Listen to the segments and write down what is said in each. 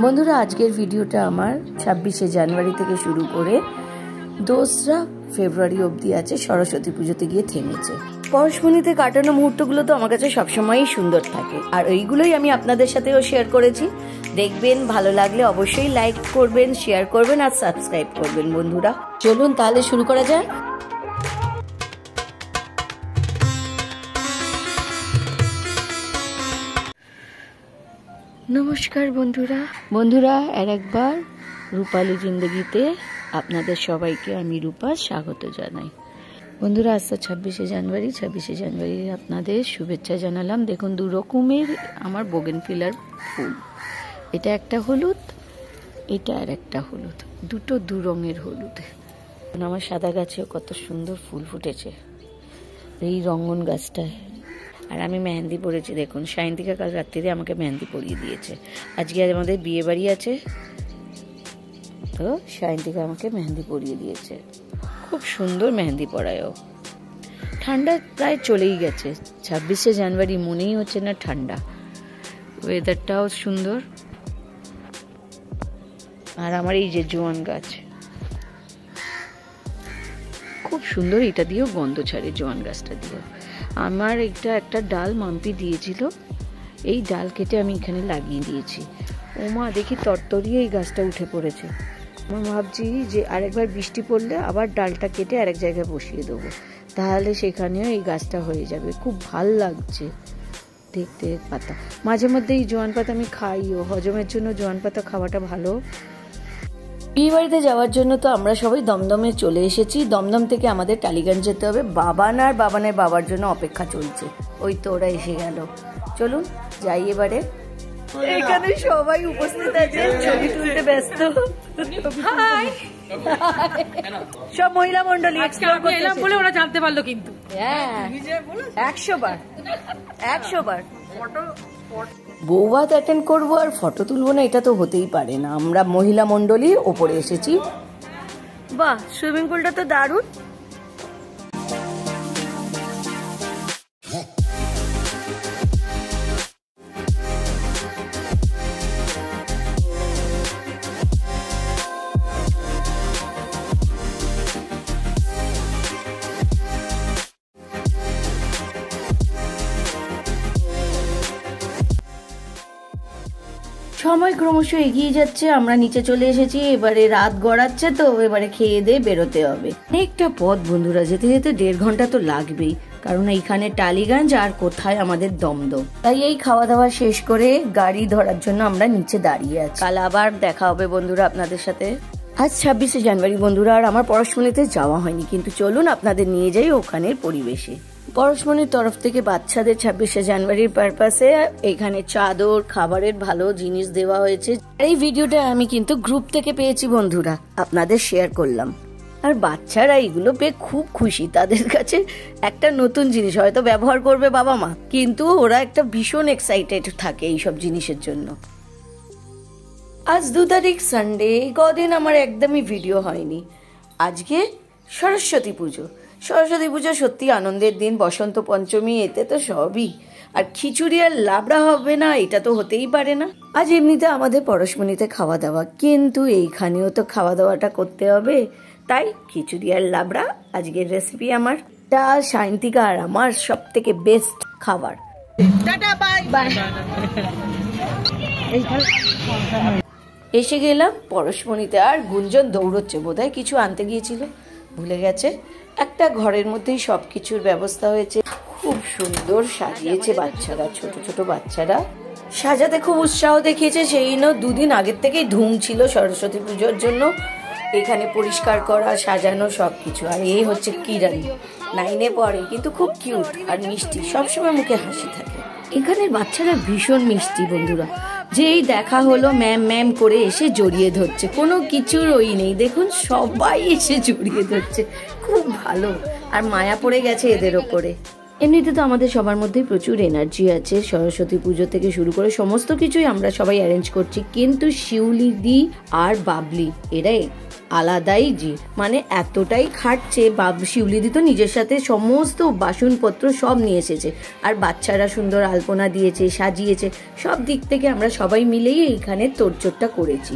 বন্ধুরা, আজকের ভিডিওটা আমার 26শে জানুয়ারি থেকে শুরু করে 2রা ফেব্রুয়ারি অবধি আছে। সরস্বতী পুজোতে গিয়ে থেমেছে। পরশমণিতে কাটানো মুহূর্তগুলো তো আমার কাছে সবসময়ই সুন্দর থাকে, আর ওইগুলোই আমি আপনাদের সাথেও শেয়ার করেছি। দেখবেন, ভালো লাগলে অবশ্যই লাইক করবেন, শেয়ার করবেন আর সাবস্ক্রাইব করবেন। বন্ধুরা চলুন তাহলে শুরু করা যাক। নমস্কার বন্ধুরা আর একবার রূপালী জিন্দগিতে আপনাদের সবাইকে আমি রূপা স্বাগত জানাই। বন্ধুরা, আজ তো 26শে জানুয়ারি আপনাদের শুভেচ্ছা জানালাম। দেখুন, 2 রকমের আমার বোগেনভিলিয়ার ফুল, এটা একটা হলুদ, এটা আর একটা হলুদ, দুটো 2 রঙের হলুদ। আমার সাদা গাছেও কত সুন্দর ফুল ফুটেছে এই রঙ্গন গাছটায়। আর আমি মেহেন্দি পরেছি, দেখুন সায়ন্তিকা কাল রাত্রিরে আমাকে মেহেন্দি পরিয়ে দিয়েছে। আজকে আমাদের বিয়ে বাড়ি আছে, তো সায়ন্তিকা আমাকে মেহেন্দি পরিয়ে দিয়েছে। খুব সুন্দর মেহেন্দি পরায়ও। ঠান্ডা প্রায় চলেই গেছে, 26শে জানুয়ারি মনেই হচ্ছে না ঠান্ডা। ওয়েদারটাও সুন্দর। আর আমার এই যে জোয়ান গাছ খুব সুন্দর, এটা দিয়েও গন্ধ ছাড়ে, জোয়ান গাছটা দিয়েও। আমার একটা ডাল মাম্পি দিয়েছিল, এই ডাল কেটে আমি এখানে লাগিয়ে দিয়েছি। ওমা, দেখি তরতরিয়ে এই গাছটা উঠে পড়েছে। আমি ভাবছি যে আরেকবার বৃষ্টি পড়লে আবার ডালটা কেটে আরেক জায়গায় বসিয়ে দেবো, তাহলে সেখানেও এই গাছটা হয়ে যাবে। খুব ভাল লাগছে দেখতে পাতা। মাঝে মধ্যে এই জোয়ান পাতা আমি খাইও, হজমের জন্য জোয়ান পাতা খাওয়াটা ভালো। বিয়ে বাড়িতে যাওয়ার জন্য তো আমরা সবাই দমদমে চলে এসেছি। দমদম থেকে আমাদের টালিগঞ্জ যেতে হবে। বাবানের বাবার জন্য অপেক্ষা চলছে। ওই তো ওরা এসে গেল। চলুন যাই এবারে। এখানে সবাই উপস্থিত আছে, ছবি তুলতে ব্যস্ত। সব মহিলা মন্ডলী বলে ওরা জানতে পারলো, কিন্তু 100 বার বৌভাত অ্যাটেন্ড করবো আর ফটো তুলবো না, এটা তো হতেই পারে না। আমরা মহিলা মন্ডলী ওপরে এসেছি। বাহ, সুইমিং পুলটা তো দারুণ। সময় ক্রমশ এগিয়ে যাচ্ছে, আমরা নিচে চলে এসেছি। এবারে রাত গড়াচ্ছে, তো এবারে খেয়ে দিয়ে বেরোতে হবে। অনেকটা পথ বন্ধুরা, যেতে যেতে 1.5 ঘন্টা তো লাগবেই, কারণ এইখানে টালিগঞ্জ আর কোথায় আমাদের দমদম। তাই এই খাওয়া দাওয়া শেষ করে গাড়ি ধরার জন্য আমরা নিচে দাঁড়িয়ে আছি। কাল আবার দেখা হবে বন্ধুরা আপনাদের সাথে। আজ 26শে জানুয়ারি বন্ধুরা, আর আমার পরশমণিতে যাওয়া হয়নি, কিন্তু চলুন আপনাদের নিয়ে যাই ওখানের পরিবেশে। পরশমণির তরফ থেকে বাচ্চাদের 26শে জানুয়ারির পারপাসে এখানে চাদর, খাবারের ভালো জিনিস দেওয়া হয়েছে। এই ভিডিওটা আমি কিন্তু গ্রুপ থেকে পেয়েছি বন্ধুরা, আপনাদের শেয়ার করলাম। আর বাচ্চারা এগুলো পেয়ে খুব খুশি। তাদের কাছে একটা নতুন জিনিস হয়তো ব্যবহার করবে বাবা মা, কিন্তু ওরা একটা ভীষণ এক্সাইটেড থাকে এইসব জিনিসের জন্য। আজ 2 তারিখ সানডে। কদিন আমার একদমই ভিডিও হয়নি। আজকে সরস্বতী পুজো সত্যি আনন্দের দিন। বসন্ত পঞ্চমী, এতে তো সবই। আর খিচুড়ি আর লাবড়া হবে না, এটা তো হতেই পারে না। আজ এমনিতে আমাদের পরশমণিতে খাওয়া দাওয়া, কিন্তু এইখানেও তো খাওয়া দাওয়াটা করতে হবে, তাই খিচুড়ি আর লাবড়া আজকের রেসিপি আমার। তা সায়ন্তিকা আর আমার সব থেকে বেস্ট খাবার। এসে গেলাম পরশমণিতে, আর গুঞ্জন দৌড়চ্ছে, বোধহয় কিছু আনতে গিয়েছিল, ভুলে গেছে। একটা ঘরের মধ্যেই সবকিছুর ব্যবস্থা হয়েছে। খুব সুন্দর সাজিয়েছে বাচ্চারা, ছোট ছোট বাচ্চারা সাজাতে খুব উৎসাহ দেখিয়েছে। সেই জন্য 2 দিন আগের থেকেই ধুম ছিল সরস্বতী পুজোর জন্য। এখানে পরিষ্কার করা, সাজানো সবকিছু। আর এই হচ্ছে কিরণ, 9-এ পড়ে, কিন্তু খুব কিউট আর মিষ্টি, সবসময় মুখে হাসি থাকে। এখানের বাচ্চারা ভীষণ মিষ্টি বন্ধুরা। যেই দেখা হলো ম্যাম করে এসে জড়িয়ে ধরছে, কোনো কিছুর ওই নেই। দেখুন সবাই এসে জড়িয়ে ধরছে, খুব ভালো। আর মায়া পড়ে গেছে এদের ওপরে। এমনিতে তো আমাদের সবার মধ্যেই প্রচুর এনার্জি আছে। সরস্বতী পুজো থেকে শুরু করে সমস্ত কিছুই আমরা সবাই অ্যারেঞ্জ করছি, কিন্তু শিউলি দি আর বাবলি এরা আলাদাই যে মানে এতটাই খাটছে। শিউলিদি তো নিজের সাথে সমস্ত বাসনপত্র সব নিয়ে এসেছে, আর বাচ্চারা সুন্দর আলপনা দিয়েছে, সাজিয়েছে, সব দিক থেকে আমরা সবাই মিলেই এইখানে তোড়জোড়টা করেছি।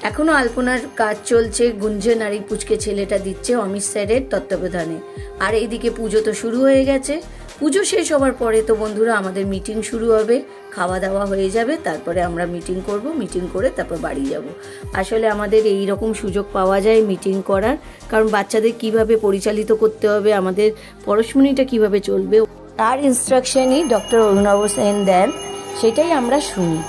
এখনো আলপনার কাজ চলছে। গুঞ্জন আর এই পুচকে ছেলেটা দিচ্ছে অমিত স্যারের তত্ত্বাবধানে। আর এইদিকে পুজো তো শুরু হয়ে গেছে। পুজো শেষ হওয়ার পরে তো বন্ধুরা আমাদের মিটিং শুরু হবে, খাওয়া দাওয়া হয়ে যাবে, তারপরে আমরা মিটিং করব, মিটিং করে তারপর বাড়ি যাব। আসলে আমাদের এই রকম সুযোগ পাওয়া যায় মিটিং করার, কারণ বাচ্চাদের কিভাবে পরিচালিত করতে হবে, আমাদের পড়াশুনিটা কিভাবে চলবে, তার ইনস্ট্রাকশনই ডক্টর অরুণাভ সেন দেন, সেটাই আমরা শুনি।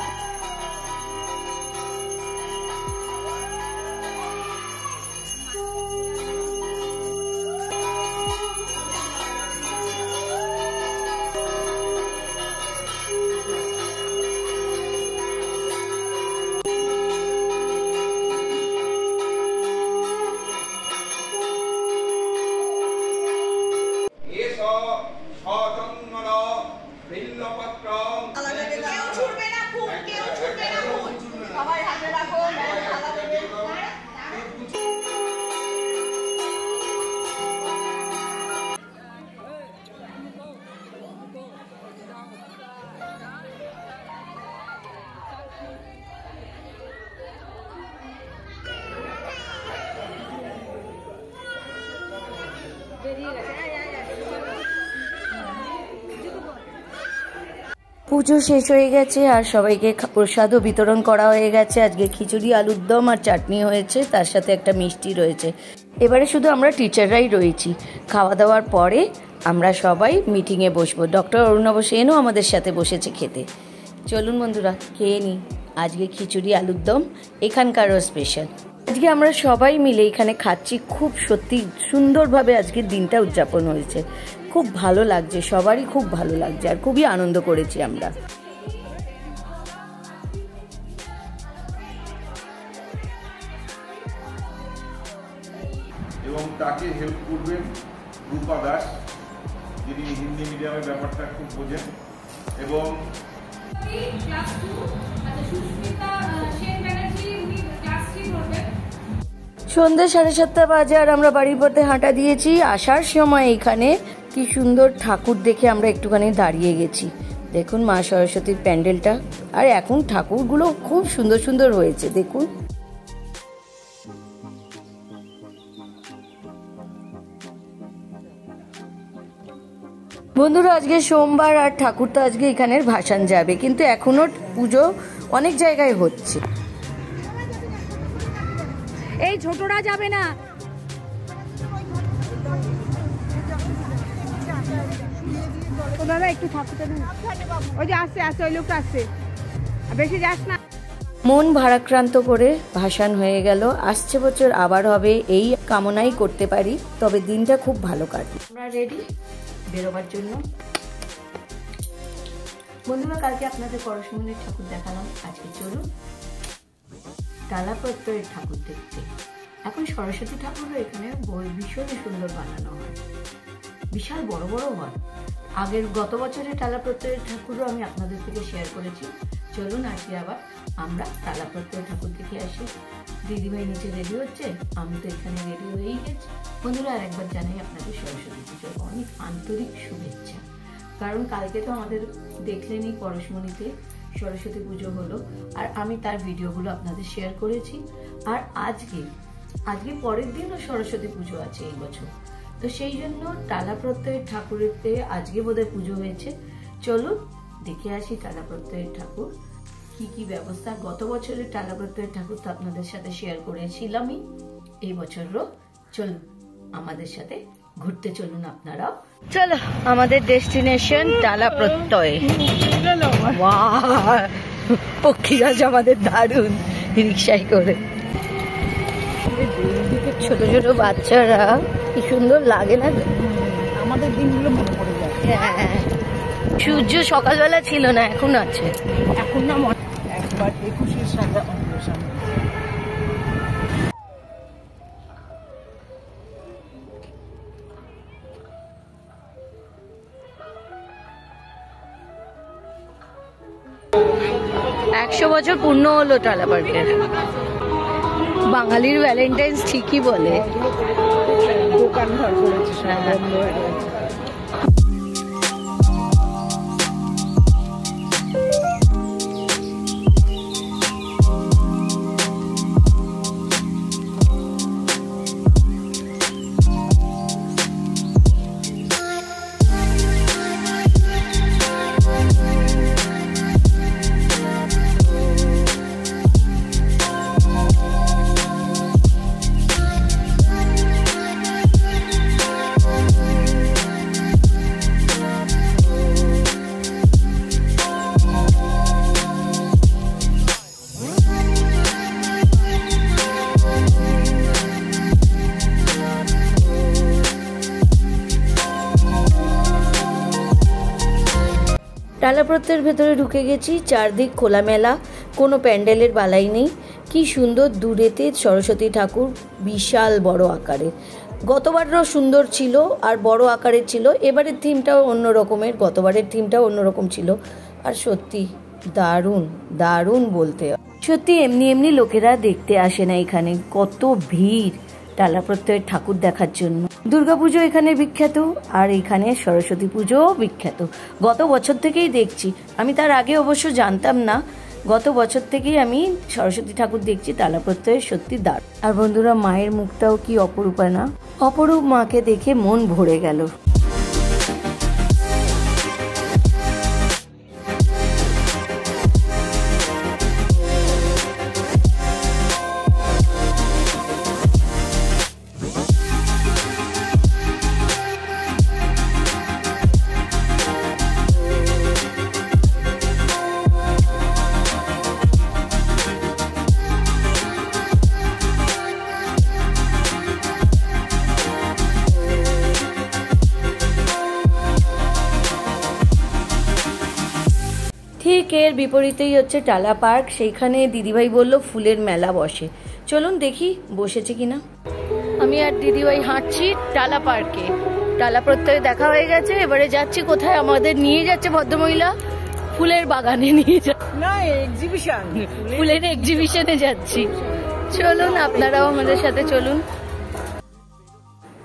পুজো শেষ হয়ে গেছে আর সবাইকে প্রসাদও বিতরণ করা হয়ে গেছে। আজকে খিচুড়ি, আলুর দম আর চাটনি হয়েছে, তার সাথে একটা মিষ্টি রয়েছে। এবারে শুধু আমরা টিচাররাই রয়েছি। খাওয়া দাওয়ার পরে আমরা সবাই মিটিংয়ে বসবো। ডক্টর অরুণাভ সেনও আমাদের সাথে বসেছে খেতে। চলুন বন্ধুরা খেয়ে নিই আজকে খিচুড়ি, আলুর দম, এখানকারও স্পেশাল। আজকে আমরা সবাই মিলে এখানে খাচ্ছি। খুব সত্যি সুন্দরভাবে আজকের দিনটা উদযাপন হয়েছে। খুব ভালো লাগছে, সবারই খুব ভালো লাগছে, আর খুবই আনন্দ করেছি আমরা। এবং তাকে হেল্প করবেন রূপা দাস, যিনি হিন্দি মিডিয়ামের ব্যাপারটা খুব বোঝেন। এবং সন্ধ্যে 7:30 বাজে আর আমরা বাড়ির পথে হাঁটা দিয়েছি। আসার সময় এখানে কি সুন্দর ঠাকুর দেখে আমরা একটুখানি দাঁড়িয়ে গেছি। দেখুন মা সরস্বতীর প্যান্ডেলটা, আর এখন ঠাকুরগুলো খুব সুন্দর সুন্দর হয়েছে দেখুন। বন্ধুরা আজকে সোমবার আর ঠাকুর তো আজকে এখানের ভাসান যাবে, কিন্তু এখনো পুজো অনেক জায়গায় হচ্ছে। এই ছোটরা যাবে না, দাদা একটু থাকতে দেন। ওই যে আসছে আসছে, ওই লোকটা আসছে, বেশি যাস না। মন ভারাক্রান্ত করে ভাসান হয়ে গেল। আসছে বছর আবার হবে, এই কামনাই করতে পারি। তবে দিনটা খুব ভালো কাটে। আমরা রেডি বেরোবার জন্য। বন্ধুরা কালকে আপনাদের পরশুরামের ঠাকুর দেখালাম, আজকে চলুন ডালা প্রত্যয়ের ঠাকুর দেখতে। এখন সরস্বতী ঠাকুরও এখানে ভীষণই সুন্দর বানানো হয়, বিশাল বড় বড় হয়। গত বছরের টালা প্রত্যয়ের ঠাকুরও আমি আপনাদের থেকে শেয়ার করেছি। চলুন আজকে আবার আমরা টালা প্রত্যয়ের ঠাকুর দেখে আসি। দিদিভাই নিচে রেডি হচ্ছে, আমি তো এখানে রেডি হয়েই গেছি। বন্ধুরা আর একবার জানাই আপনাদের সরস্বতী পুজোর অনেক আন্তরিক শুভেচ্ছা। কারণ কালকে তো আমাদের দেখলেনই পরশমণিতে সরস্বতী পুজো হলো, আর আমি তার ভিডিওগুলো আপনাদের শেয়ার করেছি। আর আজকে আজকে পরের দিনও সরস্বতী পুজো আছে এই বছর, তো সেই জন্য টালা প্রত্যয়ের ঠাকুরেতে আজকে বোধহয় পুজো হয়েছে। চলুন দেখে আসি টালা প্রত্যয়ের ঠাকুর কি কি ব্যবস্থা। গত বছরের টালা প্রত্যয়ের ঠাকুর তো আপনাদের সাথে শেয়ার করেছিলামই, এই বছরও চলুন আমাদের সাথে ঘুরতে চলুন আপনারাও। চলো আমাদের ডেস্টিনেশন টালা প্রত্যয়। পক্ষীরাজ আমাদের দারুণ রিক্সায় করে, ছোট ছোট বাচ্চারা কি সুন্দর লাগে না? আমাদের দিনগুলো মনে পড়ে যায়। হ্যাঁ, সূর্য সকালবেলা ছিল না, এখন আছে। এখন না একবার 21 সালে আমাদের সামনে। একশো বছর পূর্ণ হলো টালা পার্কের। বাঙালির ভ্যালেন্টাইন্স ঠিকই বলে। দোকান ঘর করেছে সব বন্ধ হয়ে গেছে। টালা প্রত্যয়ের ভেতরে ঢুকে গেছি, চারদিক খোলামেলা, কোনো প্যান্ডেলের বালাই নেই। কি সুন্দর দূরেতে সরস্বতী ঠাকুর, বিশাল বড় আকারের। গতবারও সুন্দর ছিল আর বড় আকারের ছিল, এবারের থিমটাও অন্য রকমের, গতবারের থিমটাও অন্যরকম ছিল। আর সত্যি দারুণ দারুণ বলতে হয়। সত্যি এমনি এমনি লোকেরা দেখতে আসে না এখানে, কত ভিড় টালা প্রত্যয়ের ঠাকুর দেখার জন্য। দুর্গাপুজো এখানে বিখ্যাত, আর এখানে সরস্বতী পুজোও বিখ্যাত। গত বছর থেকেই দেখছি, আমি তার আগে অবশ্য জানতাম না, গত বছর থেকেই আমি সরস্বতী ঠাকুর দেখছি টালা প্রত্যয়ের। সত্যি দারুণ। আর বন্ধুরা, মায়ের মুখটাও কি অপরূপা না? অপরূপ মাকে দেখে মন ভরে গেল। ঠিক এর বিপরীতেই হচ্ছে টালা পার্ক, সেইখানে দিদিভাই বলল ফুলের মেলা বসে। চলুন দেখি বসেছে কিনা। আমি আর দিদিভাই হাঁটছি টালা পার্কে। টালা প্রত্যয় দেখা হয়ে গেছে, এবারে যাচ্ছি কোথায়, আমাদের নিয়ে যাচ্ছে ভদ্রমহিলা ফুলের বাগানে নিয়ে যাচ্ছে, না এক্সিবিশন, ফুলের এক্সিবিশনে যাচ্ছি। চলুন আপনারাও আমাদের সাথে চলুন।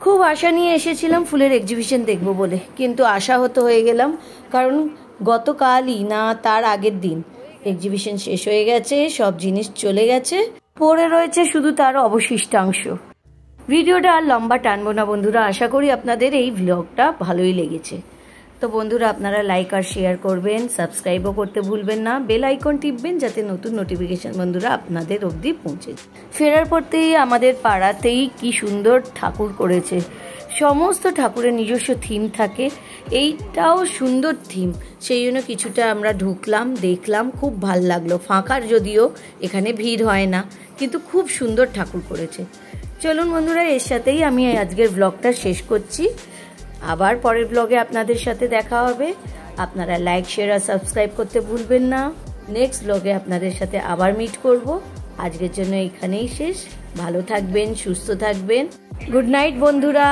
খুব আশা নিয়ে এসেছিলাম ফুলের এক্সিবিশন দেখবো বলে, কিন্তু আশাহত হয়ে গেলাম, কারণ গতকালই না তার আগের দিন এক্সিবিশন শেষ হয়ে গেছে, সব জিনিস চলে গেছে, পড়ে রয়েছে শুধু তার অবশিষ্টাংশ। ভিডিওটা আর লম্বা টানবো না বন্ধুরা, আশা করি আপনাদের এই ভ্লগটা ভালোই লেগেছে। তো বন্ধুরা, আপনারা লাইক আর শেয়ার করবেন, সাবস্ক্রাইবও করতে ভুলবেন না, বেল আইকন টিপবেন যাতে নতুন নোটিফিকেশন বন্ধুরা আপনাদের অবধি পৌঁছে। ফেরার পরতেই আমাদের পাড়াতেই কি সুন্দর ঠাকুর করেছে, সমস্ত ঠাকুরের নিজস্ব থিম থাকে, এইটাও সুন্দর থিম, সেই জন্য কিছুটা আমরা ঢুকলাম, দেখলাম, খুব ভাল লাগলো। ফাঁকার যদিও এখানে ভিড় হয় না, কিন্তু খুব সুন্দর ঠাকুর করেছে। চলুন বন্ধুরা, এর সাথেই আমি আজকের ব্লগটা শেষ করছি। আবার পরের ব্লগে আপনাদের সাথে দেখা হবে। আপনারা লাইক শেয়ার আর সাবস্ক্রাইব করতে ভুলবেন না। নেক্সট ব্লগে আপনাদের সাথে আবার মিট করব। আজকের জন্য এখানেই শেষ। ভালো থাকবেন, সুস্থ থাকবেন। গুড নাইট বন্ধুরা।